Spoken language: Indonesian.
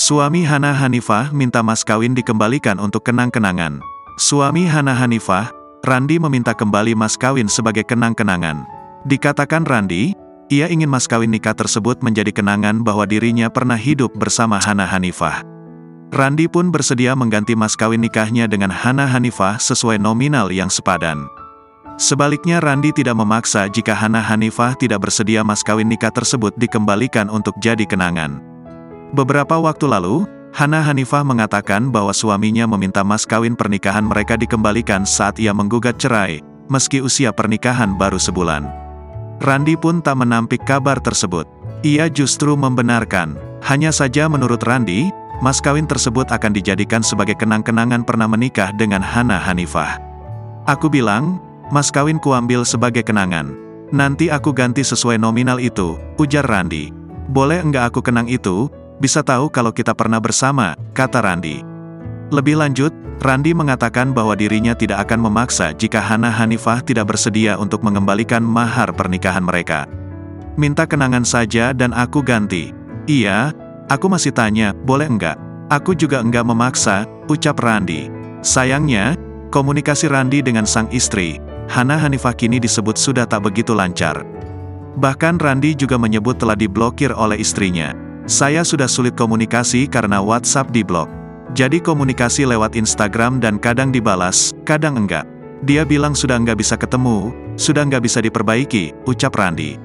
Suami Hana Hanifah minta mas kawin dikembalikan untuk kenang-kenangan. Suami Hana Hanifah, Randi meminta kembali mas kawin sebagai kenang-kenangan. Dikatakan Randi, ia ingin mas kawin nikah tersebut menjadi kenangan bahwa dirinya pernah hidup bersama Hana Hanifah. Randi pun bersedia mengganti mas kawin nikahnya dengan Hana Hanifah sesuai nominal yang sepadan. Sebaliknya Randi tidak memaksa jika Hana Hanifah tidak bersedia mas kawin nikah tersebut dikembalikan untuk jadi kenangan. Beberapa waktu lalu, Hana Hanifah mengatakan bahwa suaminya meminta mas kawin pernikahan mereka dikembalikan saat ia menggugat cerai, meski usia pernikahan baru sebulan. Randi pun tak menampik kabar tersebut. Ia justru membenarkan, hanya saja menurut Randi, mas kawin tersebut akan dijadikan sebagai kenang-kenangan pernah menikah dengan Hana Hanifah. Aku bilang, mas kawin kuambil sebagai kenangan. Nanti aku ganti sesuai nominal itu, ujar Randi. Boleh enggak aku kenang itu? Bisa tahu kalau kita pernah bersama, kata Randi. Lebih lanjut, Randi mengatakan bahwa dirinya tidak akan memaksa jika Hana Hanifah tidak bersedia untuk mengembalikan mahar pernikahan mereka. Minta kenangan saja dan aku ganti. Iya, aku masih tanya, boleh enggak? Aku juga enggak memaksa, ucap Randi. Sayangnya, komunikasi Randi dengan sang istri, Hana Hanifah kini disebut sudah tak begitu lancar. Bahkan Randi juga menyebut telah diblokir oleh istrinya. Saya sudah sulit komunikasi karena WhatsApp diblok. Jadi komunikasi lewat Instagram dan kadang dibalas, kadang enggak. Dia bilang sudah enggak bisa ketemu, sudah enggak bisa diperbaiki, ucap Randi.